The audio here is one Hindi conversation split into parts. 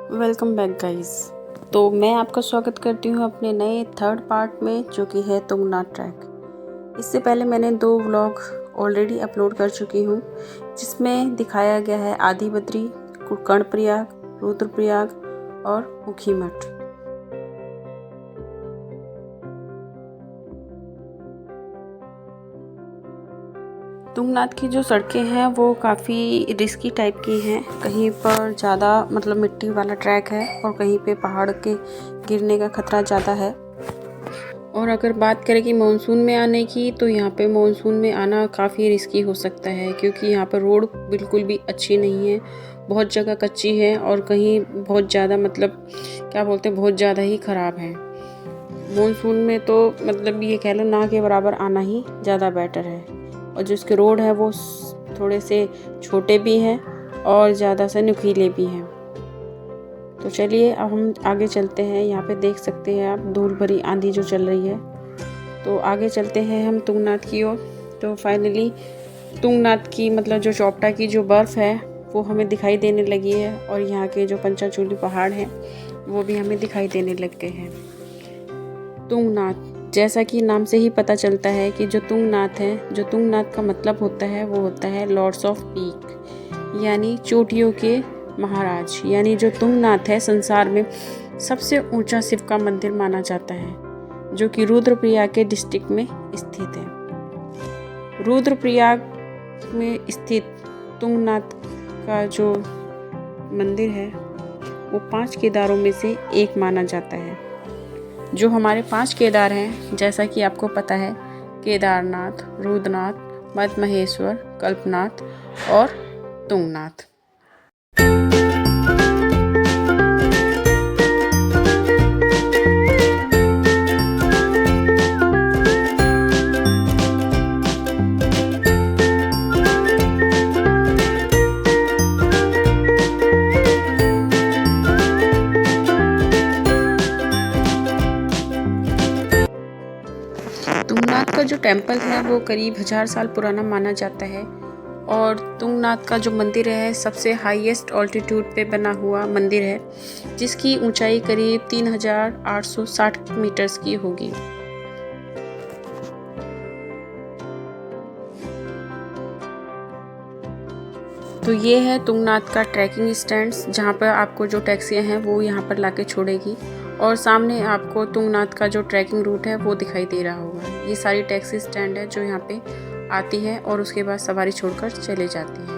Welcome back guys. तो मैं आपका स्वागत करती हूँ अपने नए थर्ड पार्ट में, जो कि है तुंगनाथ ट्रैक। इससे पहले मैंने 2 व्लॉग ऑलरेडी अपलोड कर चुकी हूँ, जिसमें दिखाया गया है आदि बद्री, कर्णप्रयाग, रुद्रप्रयाग और ऊखीमठ। तुंगनाथ की जो सड़कें हैं वो काफ़ी रिस्की टाइप की हैं। कहीं पर ज़्यादा मिट्टी वाला ट्रैक है और कहीं पे पहाड़ के गिरने का खतरा ज़्यादा है। और अगर बात करें कि मानसून में आने की, तो यहाँ पे मानसून में आना काफ़ी रिस्की हो सकता है, क्योंकि यहाँ पर रोड बिल्कुल भी अच्छी नहीं है। बहुत जगह कच्ची है और कहीं बहुत ज़्यादा बहुत ज़्यादा ही ख़राब है। मानसून में तो ये कह लो ना के बराबर आना ही ज़्यादा बेटर है। और जो इसके रोड है वो थोड़े से छोटे भी हैं और ज़्यादा से नुकीले भी हैं। तो चलिए अब हम आगे चलते हैं। यहाँ पे देख सकते हैं आप धूल भरी आंधी जो चल रही है। तो आगे चलते हैं हम तुंगनाथ की ओर। तो फाइनली तुंगनाथ की जो चौपटा की जो बर्फ़ है वो हमें दिखाई देने लगी है, और यहाँ के जो पंचाचूली पहाड़ हैं वो भी हमें दिखाई देने लग गए हैं। तुंगनाथ, जैसा कि नाम से ही पता चलता है कि जो तुंगनाथ का मतलब होता है वो होता है लॉर्ड्स ऑफ पीक, यानी चोटियों के महाराज। यानी जो तुंगनाथ है संसार में सबसे ऊंचा शिव का मंदिर माना जाता है, जो कि रुद्रप्रयाग के डिस्ट्रिक्ट में स्थित है। रुद्रप्रयाग में स्थित तुंगनाथ का जो मंदिर है वो 5 केदारों में से एक माना जाता है। जो हमारे 5 केदार हैं, जैसा कि आपको पता है, केदारनाथ, रुद्रनाथ, मद्महेश्वर, कल्पनाथ और तुंगनाथ। तुंगनाथ का जो टेम्पल है वो करीब 1000 साल पुराना माना जाता है। और तुंगनाथ का जो मंदिर है सबसे हाईएस्ट ऑल्टीट्यूड पे बना हुआ मंदिर है, जिसकी ऊंचाई करीब 3860 मीटर्स की होगी। तो ये है तुंगनाथ का ट्रैकिंग स्टैंड्स, जहाँ पर आपको जो टैक्सियाँ हैं वो यहाँ पर लाके छोड़ेगी, और सामने आपको तुंगनाथ का जो ट्रैकिंग रूट है वो दिखाई दे रहा होगा। ये सारी टैक्सी स्टैंड है जो यहाँ पे आती है और उसके बाद सवारी छोड़कर चले जाती है।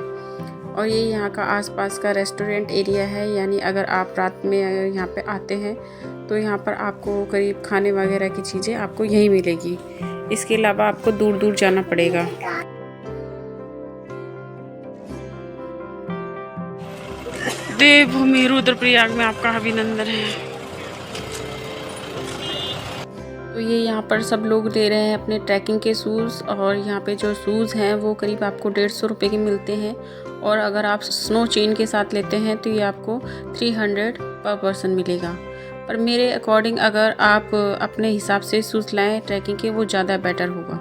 और ये यहाँ का आसपास का रेस्टोरेंट एरिया है, यानी अगर आप रात में यहाँ पे आते हैं तो यहाँ पर आपको करीब खाने वगैरह की चीज़ें आपको यहीं मिलेगी। इसके अलावा आपको दूर दूर जाना पड़ेगा। देवभूमि रुद्रप्रयाग में आपका अभिनंदन है। तो ये यहाँ पर सब लोग ले रहे हैं अपने ट्रैकिंग के शूज़, और यहाँ पे जो शूज़ हैं वो करीब आपको 150 रुपये के मिलते हैं। और अगर आप स्नो चेन के साथ लेते हैं तो ये आपको 300 पर पर्सन मिलेगा। पर मेरे अकॉर्डिंग अगर आप अपने हिसाब से शूज़ लाएँ ट्रैकिंग के, वो ज़्यादा बेटर होगा।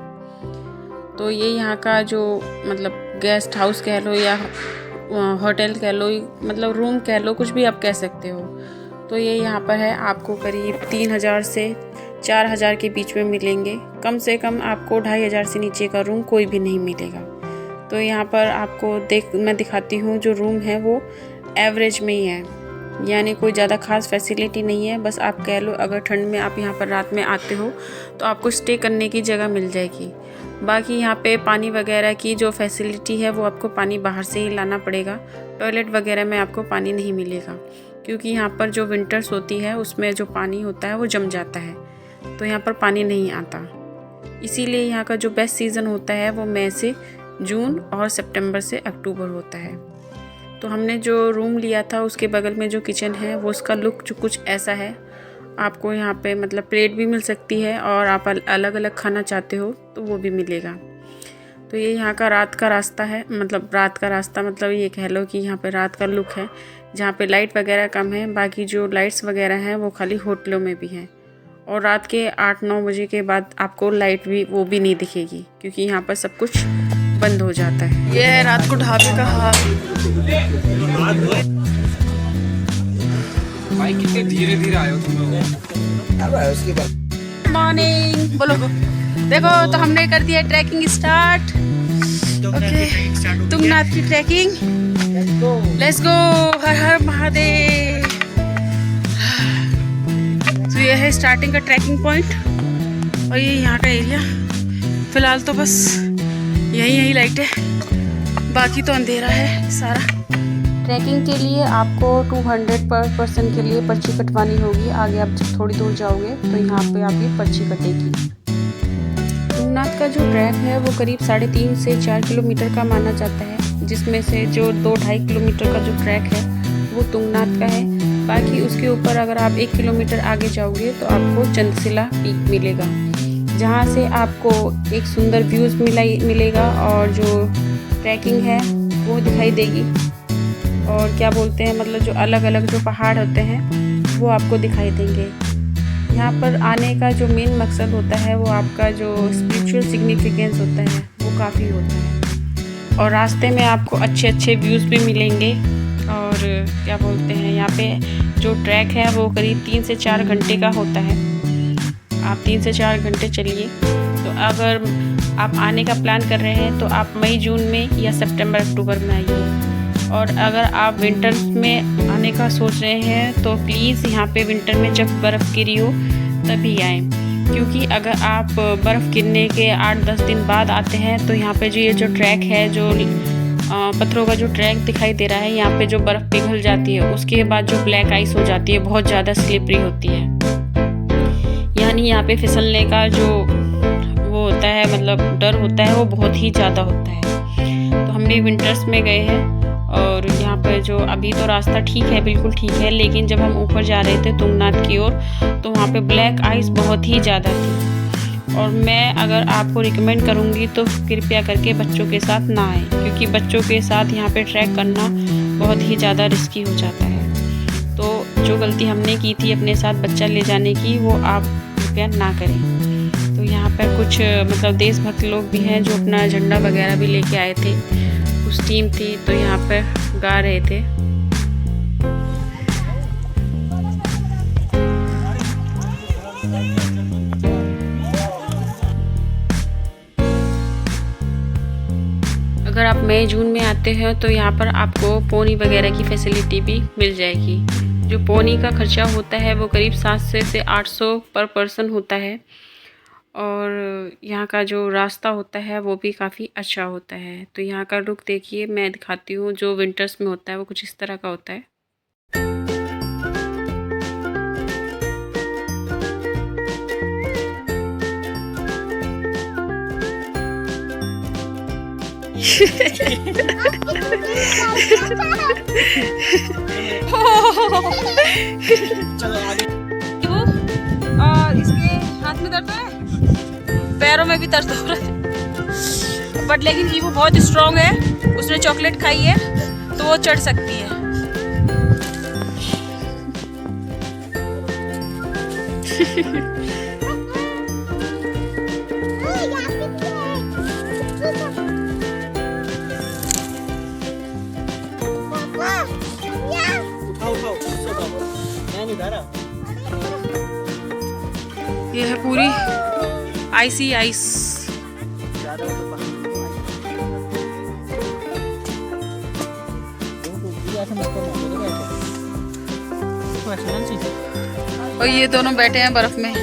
तो ये यहाँ का जो गेस्ट हाउस कह लो या होटल कह लो, रूम कह लो, कुछ भी आप कह सकते हो। तो ये यहाँ पर है, आपको करीब 3000 से 4000 के बीच में मिलेंगे। कम से कम आपको 2500 से नीचे का रूम कोई भी नहीं मिलेगा। तो यहाँ पर आपको मैं दिखाती हूँ, जो रूम है वो एवरेज में ही है, यानी कोई ज़्यादा खास फैसिलिटी नहीं है। बस आप कह लो अगर ठंड में आप यहाँ पर रात में आते हो तो आपको स्टे करने की जगह मिल जाएगी। बाकी यहाँ पे पानी वगैरह की जो फैसिलिटी है वो आपको पानी बाहर से ही लाना पड़ेगा। टॉयलेट वगैरह में आपको पानी नहीं मिलेगा, क्योंकि यहाँ पर जो विंटर्स होती है उसमें जो पानी होता है वो जम जाता है, तो यहाँ पर पानी नहीं आता। इसीलिए यहाँ का जो बेस्ट सीज़न होता है वो मई से जून और सितंबर से अक्टूबर होता है। तो हमने जो रूम लिया था उसके बगल में जो किचन है वो उसका लुक जो कुछ ऐसा है। आपको यहाँ पे प्लेट भी मिल सकती है, और आप अलग अलग खाना चाहते हो तो वो भी मिलेगा। तो ये यहाँ का रात का रास्ता है, ये कह लो कि यहाँ पे रात का लुक है, जहाँ पे लाइट वगैरह कम है। बाकी जो लाइट्स वगैरह हैं वो खाली होटलों में भी हैं, और रात के 8-9 बजे के बाद आपको लाइट भी वो भी नहीं दिखेगी, क्योंकि यहाँ पर सब कुछ बंद हो जाता है। ये है रात को ढाबे का हाल। भाई कितने धीरे धीरे आए हो तुम लोग। मॉर्निंग बोलो। देखो तो हमने कर दिया ट्रैकिंग स्टार्ट। ओके, तुंगनाथ की trekking. Let's go. Har Har Mahadev. तो ये है स्टार्टिंग का ट्रैकिंग पॉइंट और ये यहाँ का एरिया। फिलहाल तो बस यही लाइट है, बाकी तो अंधेरा है सारा। ट्रैकिंग के लिए आपको 200 पर पर्सन के लिए पर्ची कटवानी होगी। आगे आप जब थोड़ी दूर जाओगे तो यहाँ पे आपकी पर्ची कटेगी। तुंगनाथ का जो ट्रैक है वो करीब 3.5 से 4 किलोमीटर का माना जाता है, जिसमें से जो 2-2.5 किलोमीटर का जो ट्रैक है वो तुंगनाथ का है। बाकी उसके ऊपर अगर आप 1 किलोमीटर आगे जाओगे तो आपको चंद्रशिला पीक मिलेगा, जहाँ से आपको एक सुंदर व्यूज़ मिलेगा और जो ट्रैकिंग है वो दिखाई देगी। और क्या बोलते हैं, मतलब जो अलग अलग जो पहाड़ होते हैं वो आपको दिखाई देंगे। यहाँ पर आने का जो मेन मकसद होता है वो आपका जो स्पिरिचुअल सिग्निफिकेंस होता है वो काफ़ी होता है। और रास्ते में आपको अच्छे अच्छे व्यूज़ भी मिलेंगे। और क्या बोलते हैं, यहाँ पे जो ट्रैक है वो करीब 3 से 4 घंटे का होता है। आप 3 से 4 घंटे चलिए। तो अगर आप आने का प्लान कर रहे हैं तो आप मई जून में या सितंबर अक्टूबर में आइए। और अगर आप विंटर्स में आने का सोच रहे हैं तो प्लीज़ यहाँ पे विंटर में जब बर्फ़ गिरी हो तभी आएँ, क्योंकि अगर आप बर्फ़ गिरने के 8-10 दिन बाद आते हैं तो यहाँ पे जो ये जो ट्रैक है, जो पत्थरों का जो ट्रैक दिखाई दे रहा है, यहाँ पे जो बर्फ़ पिघल जाती है उसके बाद जो ब्लैक आइस हो जाती है, बहुत ज़्यादा स्लिपरी होती है। यानी यहाँ पे फिसलने का जो वो होता है, मतलब डर होता है, वो बहुत ही ज़्यादा होता है। तो हम भी विंटर्स में गए हैं और यहाँ पर जो अभी तो रास्ता ठीक है, बिल्कुल ठीक है, लेकिन जब हम ऊपर जा रहे थे तुंगनाथ की ओर तो वहाँ पे ब्लैक आइस बहुत ही ज़्यादा थी। और मैं अगर आपको रिकमेंड करूँगी तो कृपया करके बच्चों के साथ ना आएँ, क्योंकि बच्चों के साथ यहाँ पे ट्रैक करना बहुत ही ज़्यादा रिस्की हो जाता है। तो जो गलती हमने की थी अपने साथ बच्चा ले जाने की, वो आप कृपया ना करें। तो यहाँ पर कुछ मतलब देशभक्त लोग भी हैं जो अपना झंडा वगैरह भी लेके आए थे, कुछ टीम थी तो यहाँ पर गा रहे थे। अगर आप मई जून में आते हैं तो यहाँ पर आपको पोनी वगैरह की फैसिलिटी भी मिल जाएगी। जो पोनी का खर्चा होता है वो करीब 700 से 800 पर पर्सन होता है। और यहाँ का जो रास्ता होता है वो भी काफ़ी अच्छा होता है। तो यहाँ का रुख देखिए, मैं दिखाती हूँ। जो विंटर्स में होता है वो कुछ इस तरह का होता है। और इसके हाथ में दर्द है, पैरों में भी दर्द हो रहा है, बट लेकिन ईवो बहुत स्ट्रॉन्ग है। उसने चॉकलेट खाई है तो वो चढ़ सकती है। ये है पूरी आइसी आइस। और ये दोनों बैठे हैं बर्फ में।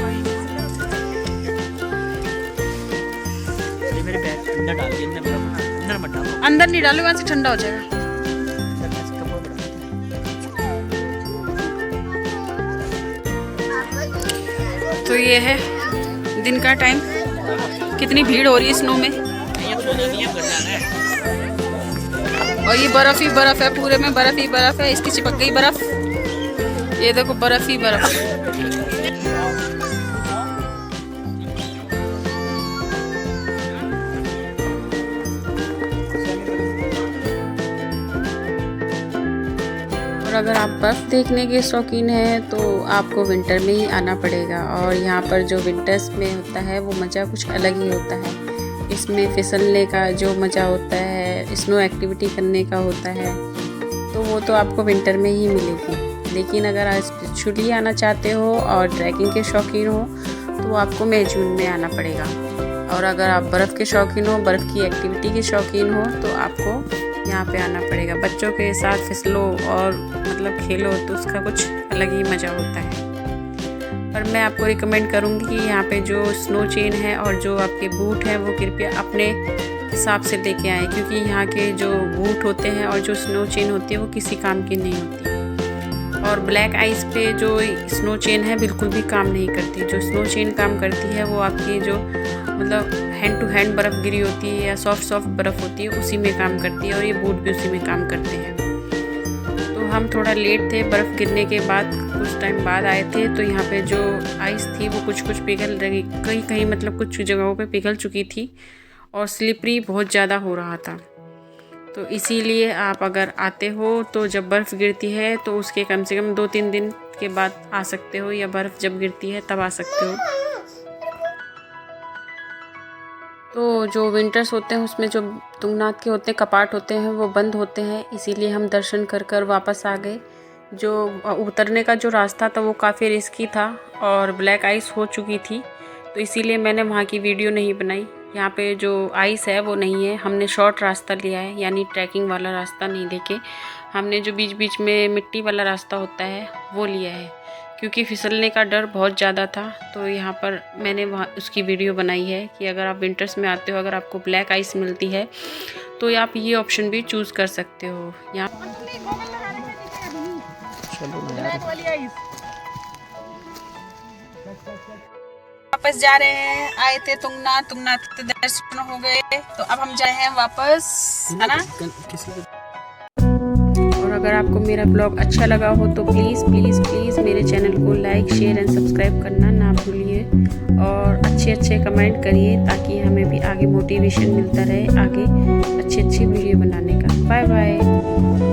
अंदर नहीं डालो, वहां से ठंडा हो जाएगा। तो ये है दिन का टाइम। कितनी भीड़ हो रही है स्नो में। और ये बर्फ ही बर्फ है, पूरे में बर्फ ही बर्फ है। इसकी चिपक गई बर्फ, ये देखो बर्फ ही बर्फ। और अगर आप बर्फ़ देखने के शौकीन हैं तो आपको विंटर में ही आना पड़ेगा। और यहाँ पर जो विंटर्स में होता है वो मज़ा कुछ अलग ही होता है। इसमें फिसलने का जो मज़ा होता है, स्नो एक्टिविटी करने का होता है, तो वो तो आपको विंटर में ही मिलेगी। लेकिन अगर आप स्पिरिचुअली आना चाहते हो और ट्रैकिंग के शौकीन हो तो आपको मई जून में आना पड़ेगा। और अगर आप बर्फ़ के शौकीन हो, बर्फ़ की एक्टिविटी के शौकीन हो तो आपको यहाँ पे आना पड़ेगा। बच्चों के साथ फिसलो और मतलब खेलो तो उसका कुछ अलग ही मज़ा होता है। पर मैं आपको रिकमेंड करूँगी कि यहाँ पे जो स्नो चेन है और जो आपके बूट हैं वो कृपया अपने हिसाब से लेके आएँ, क्योंकि यहाँ के जो बूट होते हैं और जो स्नो चेन होती है वो किसी काम की नहीं होती। और ब्लैक आइस पे जो स्नो चेन है बिल्कुल भी काम नहीं करती। जो स्नो चेन काम करती है वो आपकी जो मतलब हैंड टू हैंड बर्फ़ गिरी होती है या सॉफ्ट बर्फ़ होती है उसी में काम करती है, और ये बूट भी उसी में काम करते हैं। तो हम थोड़ा लेट थे, बर्फ़ गिरने के बाद कुछ टाइम बाद आए थे, तो यहाँ पे जो आइस थी वो कुछ पिघल रही, कहीं मतलब कुछ जगहों पे पिघल चुकी थी और स्लिपरी बहुत ज़्यादा हो रहा था। तो इसीलिए आप अगर आते हो तो जब बर्फ़ गिरती है तो उसके कम से कम 2-3 दिन के बाद आ सकते हो, या बर्फ़ जब गिरती है तब आ सकते हो। तो जो विंटर्स होते हैं उसमें जो तुंगनाथ के होते हैं कपाट होते हैं वो बंद होते हैं, इसीलिए हम दर्शन कर वापस आ गए। जो उतरने का जो रास्ता था वो काफ़ी रिस्की था और ब्लैक आइस हो चुकी थी, तो इसीलिए मैंने वहाँ की वीडियो नहीं बनाई। यहाँ पे जो आइस है वो नहीं है, हमने शॉर्ट रास्ता लिया है, यानी ट्रैकिंग वाला रास्ता नहीं लेके हमने जो बीच में मिट्टी वाला रास्ता होता है वो लिया है, क्योंकि फिसलने का डर बहुत ज़्यादा था। तो यहाँ पर मैंने वहाँ उसकी वीडियो बनाई है कि अगर आप विंटर्स में आते हो, अगर आपको ब्लैक आइस मिलती है तो आप ये ऑप्शन भी चूज़ कर सकते हो। यहाँ वापस जा रहे हैं, आए थे तुंगनाथ के दर्शन हो गए, तो अब हम जाए हैं वापस, है ना। और अगर आपको मेरा ब्लॉग अच्छा लगा हो तो प्लीज़ मेरे चैनल को लाइक, शेयर एंड सब्सक्राइब करना ना भूलिए, और अच्छे कमेंट करिए ताकि हमें भी आगे मोटिवेशन मिलता रहे आगे अच्छी वीडियो बनाने का। Bye bye.